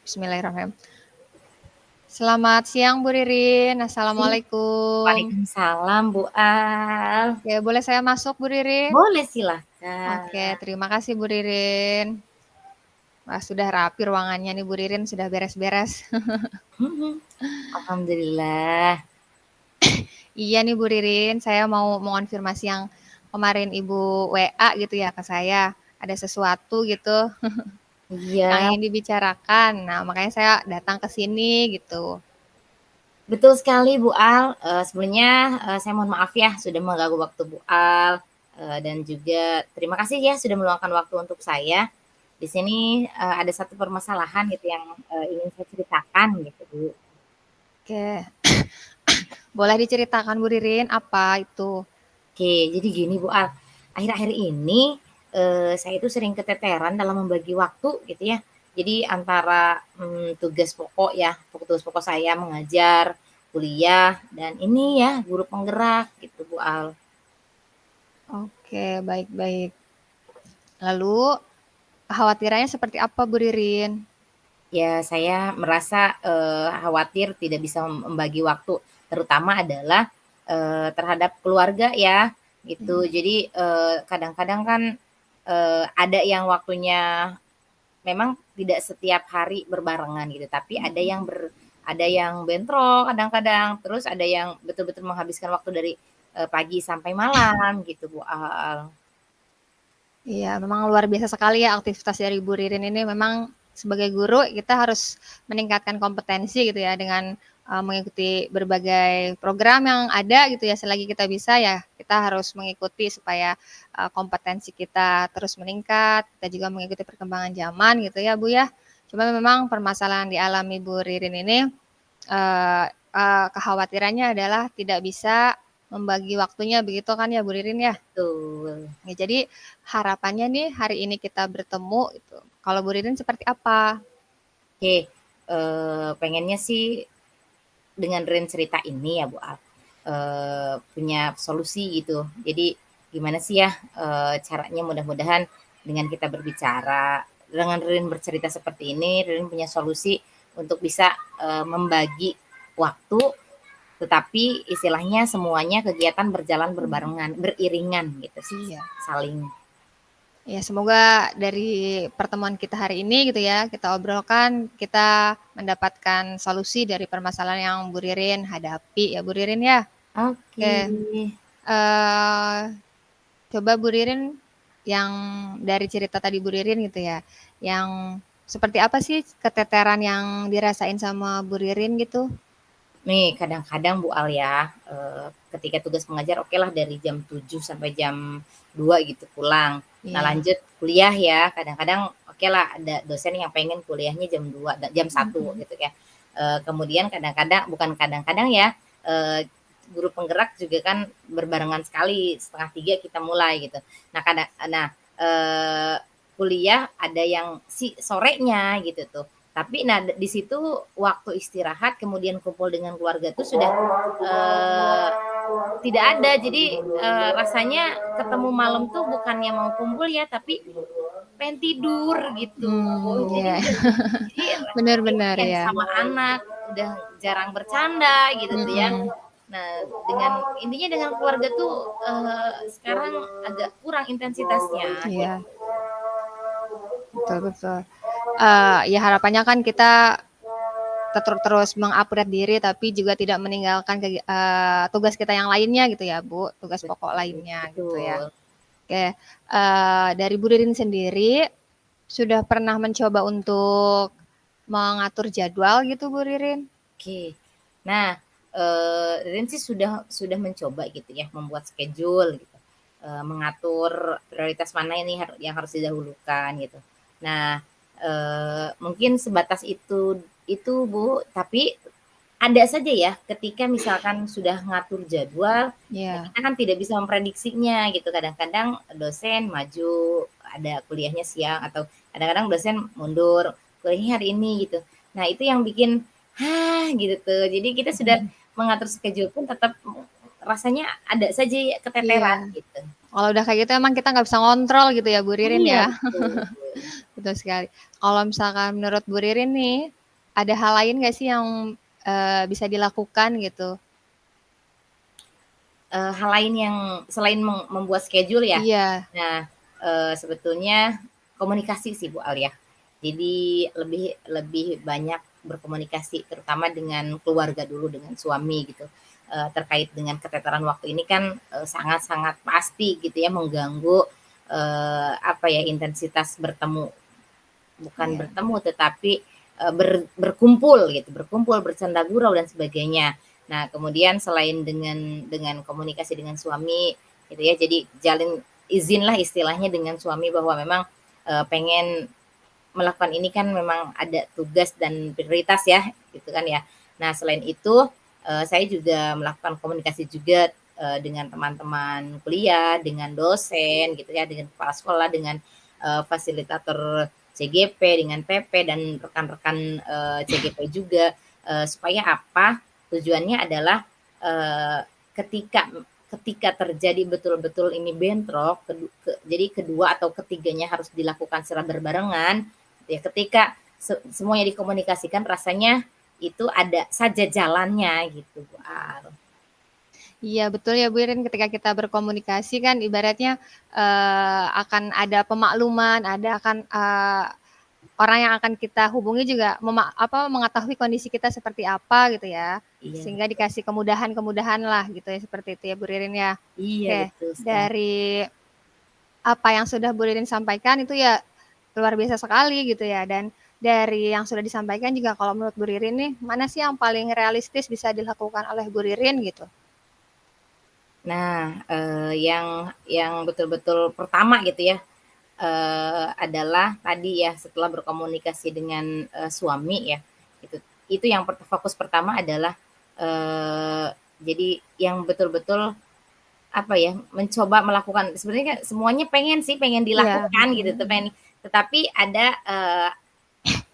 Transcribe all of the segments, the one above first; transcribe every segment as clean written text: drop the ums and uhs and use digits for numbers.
Bismillahirrahmanirrahim. Selamat siang Bu Ririn, Siap. Assalamualaikum. Waalaikumsalam, Bu Al. Oke, boleh saya masuk Bu Ririn? Boleh Oke, silahkan. terima kasih Bu Ririn. Wah, sudah rapi ruangannya nih Bu Ririn, sudah beres-beres. Alhamdulillah. Iya nih Bu Ririn, saya mau mengonfirmasi yang kemarin Ibu WA gitu ya ke saya. Ada sesuatu gitu yang Iya, ingin dibicarakan. Nah, makanya saya datang ke sini gitu. betul sekali Bu Al. Sebelumnya saya mohon maaf ya sudah mengganggu waktu Bu Al. Dan juga terima kasih ya sudah meluangkan waktu untuk saya. Di sini ada satu permasalahan gitu yang ingin saya ceritakan gitu Bu. Oke, boleh diceritakan Bu Ririn apa itu? Oke, jadi gini Bu Al, akhir-akhir ini saya itu sering keteteran dalam membagi waktu gitu ya. Jadi antara tugas pokok ya, tugas pokok saya mengajar, kuliah, dan ini ya guru penggerak gitu Bu Al. Oke, baik-baik. Lalu kekhawatirannya seperti apa Bu Ririn? Ya saya merasa khawatir tidak bisa membagi waktu, terutama adalah terhadap keluarga ya gitu. Mhm. Jadi kadang-kadang kan ada yang waktunya memang tidak setiap hari berbarengan gitu, tapi Mhm. ada yang bentrok kadang-kadang, terus ada yang betul-betul menghabiskan waktu dari pagi sampai malam gitu Bu Al. Iya, memang luar biasa sekali ya aktivitas dari Bu Ririn ini. Memang sebagai guru kita harus meningkatkan kompetensi gitu ya dengan mengikuti berbagai program yang ada gitu ya. Selagi kita bisa ya kita harus mengikuti supaya kompetensi kita terus meningkat. Kita juga mengikuti perkembangan zaman gitu ya Bu ya. Cuma memang permasalahan dialami Bu Ririn ini kekhawatirannya adalah tidak bisa membagi waktunya begitu kan ya Bu Ririn ya? Betul. Ya, jadi harapannya nih hari ini kita bertemu gitu. Kalau Bu Ririn seperti apa? Oke, pengennya sih dengan Rin cerita ini ya Bu Al, punya solusi gitu. Jadi gimana sih ya caranya mudah-mudahan dengan kita berbicara, dengan Rin bercerita seperti ini, Rin punya solusi untuk bisa membagi waktu, tetapi istilahnya semuanya kegiatan berjalan berbarengan, beriringan gitu, Iya. saling. Ya, semoga dari pertemuan kita hari ini gitu ya, kita obrolkan, kita mendapatkan solusi dari permasalahan yang Bu Ririn hadapi ya Bu Ririn ya. Oke. Oke, eh, coba Bu Ririn yang dari cerita tadi Bu Ririn gitu ya, yang seperti apa sih keteteran yang dirasain sama Bu Ririn gitu? Nih kadang-kadang Bu Al ya, ketika tugas mengajar oke lah dari jam 7 sampai jam 2 gitu pulang. Nah Iya. lanjut kuliah ya, kadang-kadang oke lah ada dosen yang pengen kuliahnya jam 2, jam 1 Mhm. gitu ya. Kemudian kadang-kadang, bukan kadang-kadang ya, guru penggerak juga kan berbarengan sekali, 2:30 kita mulai gitu. Kuliah ada yang sorenya gitu tuh. Tapi nah di situ waktu istirahat kemudian kumpul dengan keluarga tuh sudah tidak ada. Jadi rasanya ketemu malam tuh bukannya mau kumpul ya, tapi pengen tidur gitu. Jadi Iya. udah jadi rasanya Benar-benar yang ya. sama anak udah jarang bercanda gitu tuh ya. Mhm. Nah, intinya dengan keluarga tuh sekarang agak kurang intensitasnya gitu. Iya, betul betul. Ya harapannya kan kita terus mengupgrade diri tapi juga tidak meninggalkan tugas kita yang lainnya gitu ya Bu, tugas pokok Betul, lainnya gitu ya. betul. Oke, dari Bu Ririn sendiri sudah pernah mencoba untuk mengatur jadwal gitu Bu Ririn? Oke. Nah, Ririn sih sudah mencoba gitu ya, membuat schedule gitu, mengatur prioritas mana ini yang harus didahulukan gitu. Nah, mungkin sebatas itu Bu, tapi ada saja ya ketika misalkan sudah ngatur jadwal, ya Ya. kita kan tidak bisa memprediksinya gitu. Kadang-kadang dosen maju, ada kuliahnya siang atau kadang-kadang dosen mundur, kuliahnya hari ini gitu. Nah, itu yang bikin, "Hah," gitu tuh. Jadi kita sudah mengatur schedule pun tetap rasanya ada saja ya Iya. keteteran gitu. Kalau udah kayak gitu emang kita nggak bisa ngontrol gitu ya Bu Ririn Iya ya. betul. Betul sekali. Kalau misalkan menurut Bu Ririn nih, ada hal lain nggak sih yang bisa dilakukan gitu? Hal lain yang selain membuat schedule ya. Iya. Nah, sebetulnya komunikasi sih Bu Al ya. Jadi lebih lebih banyak berkomunikasi terutama dengan keluarga dulu, dengan suami gitu. Terkait dengan keteteran waktu ini kan sangat-sangat pasti gitu ya mengganggu apa ya intensitas bertemu, bukan Iya. bertemu tetapi berkumpul gitu, berkumpul, bercanda gurau dan sebagainya. Nah, kemudian selain dengan komunikasi dengan suami gitu ya, jadi jalin izinlah istilahnya dengan suami bahwa memang pengen melakukan ini kan memang ada tugas dan prioritas ya, gitu kan ya. Nah, selain itu saya juga melakukan komunikasi juga dengan teman-teman kuliah, dengan dosen gitu ya, dengan kepala sekolah, dengan fasilitator CGP, dengan PP dan rekan-rekan CGP juga supaya apa? Tujuannya adalah ketika ketika terjadi betul-betul ini bentrok, jadi kedua atau ketiganya harus dilakukan secara berbarengan, ya ketika semuanya dikomunikasikan rasanya itu ada saja jalannya gitu Bu Al. Iya betul ya Bu Irin, ketika kita berkomunikasi kan ibaratnya akan ada pemakluman, ada akan orang yang akan kita hubungi juga mengetahui kondisi kita seperti apa gitu ya, Iya sehingga betul. dikasih kemudahan-kemudahan lah gitu ya, seperti itu ya Bu Ririn ya. Iya Oke, betul sekali. dari apa yang sudah Bu Ririn sampaikan itu ya luar biasa sekali gitu ya, dan dari yang sudah disampaikan juga kalau menurut Bu Ririn nih, mana sih yang paling realistis bisa dilakukan oleh Bu Ririn gitu? Nah, yang betul-betul pertama gitu ya, adalah tadi ya setelah berkomunikasi dengan suami ya, itu yang fokus pertama adalah jadi yang betul-betul apa ya mencoba melakukan sebenarnya semuanya pengen sih pengen Iya, dilakukan gitu tetapi ada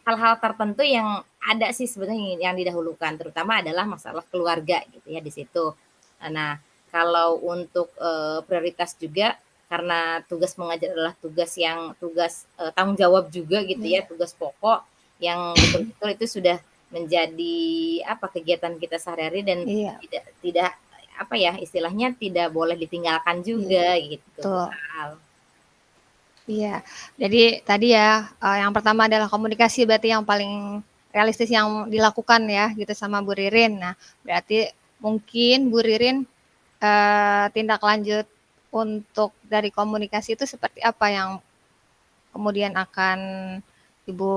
hal-hal tertentu yang ada sih sebenarnya yang didahulukan terutama adalah masalah keluarga gitu ya di situ. Nah, kalau untuk prioritas juga karena tugas mengajar adalah tugas tanggung jawab juga gitu ya, iya, tugas pokok yang betul-betul itu sudah menjadi apa kegiatan kita sehari-hari dan iya, tidak tidak apa ya istilahnya tidak boleh ditinggalkan iya, juga gitu Bu betul. Al. Iya, jadi tadi ya, yang pertama adalah komunikasi berarti yang paling realistis yang dilakukan ya gitu sama Bu Ririn. Nah, berarti mungkin Bu Ririn, tindak lanjut untuk dari komunikasi itu seperti apa yang kemudian akan Ibu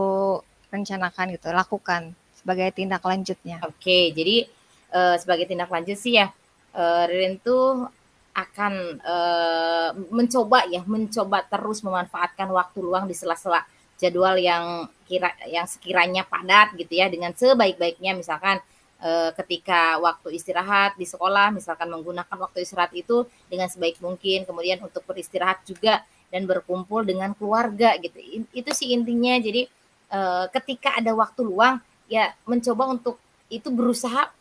rencanakan gitu, lakukan sebagai tindak lanjutnya? Oke, jadi sebagai tindak lanjut sih ya Ririn tuh akan mencoba terus memanfaatkan waktu luang di sela-sela jadwal yang sekiranya padat gitu ya dengan sebaik-baiknya misalkan ketika waktu istirahat di sekolah misalkan menggunakan waktu istirahat itu dengan sebaik mungkin kemudian untuk beristirahat juga dan berkumpul dengan keluarga gitu itu sih intinya jadi ketika ada waktu luang ya mencoba untuk itu berusaha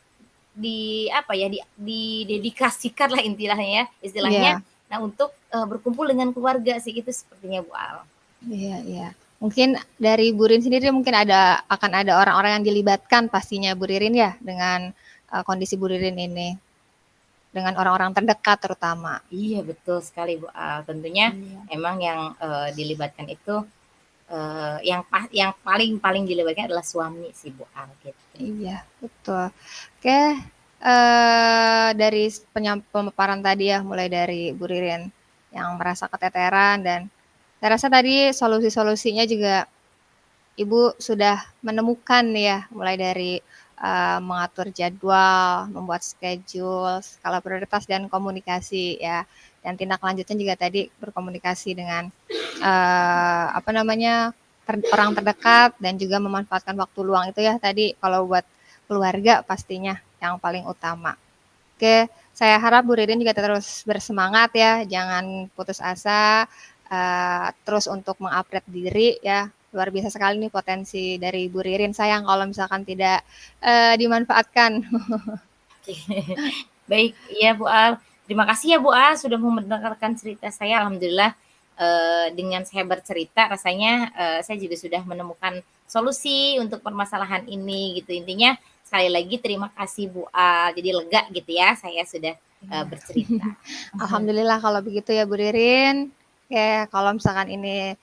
apa ya didedikasikan lah istilahnya Iya, nah untuk berkumpul dengan keluarga sih itu sepertinya Bu Al. iya, iya. Mungkin dari Bu Ririn sendiri mungkin akan ada orang-orang yang dilibatkan pastinya Bu Ririn ya dengan kondisi Bu Ririn ini, dengan orang-orang terdekat terutama. Iya betul sekali Bu Al tentunya Iya. emang yang dilibatkan itu yang paling paling dilibatkan adalah suami sih Bu Al gitu. Iya, betul. Oke, dari pemaparan tadi ya, mulai dari Bu Ririn yang merasa keteteran dan saya rasa tadi solusi-solusinya juga Ibu sudah menemukan ya, mulai dari mengatur jadwal, membuat schedule, skala prioritas dan komunikasi ya. Dan tindak lanjutnya juga tadi berkomunikasi dengan apa namanya orang terdekat dan juga memanfaatkan waktu luang itu ya tadi kalau buat keluarga pastinya yang paling utama. Oke, saya harap Bu Ririn juga terus bersemangat ya, jangan putus asa, terus untuk mengupgrade diri ya. Luar biasa sekali nih potensi dari Bu Ririn. Sayang kalau misalkan tidak dimanfaatkan. Oke. Baik, iya Bu Al. Terima kasih ya Bu Al sudah mau mendengarkan cerita saya. Alhamdulillah dengan saya bercerita rasanya saya juga sudah menemukan solusi untuk permasalahan ini gitu. Intinya sekali lagi terima kasih Bu Al, jadi lega gitu ya saya sudah Iya. bercerita. Alhamdulillah kalau begitu ya Bu Ririn. Oke, kalau misalkan ini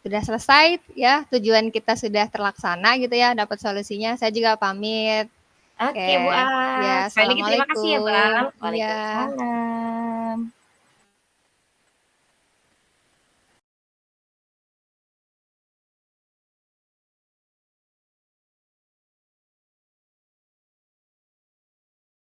sudah selesai ya, tujuan kita sudah terlaksana gitu ya, dapat solusinya. Saya juga pamit. Oke Bu Oke, Al, ya sekali lagi terima kasih ya Bu Al. assalamualaikum. Iya. Waalaikumsalam.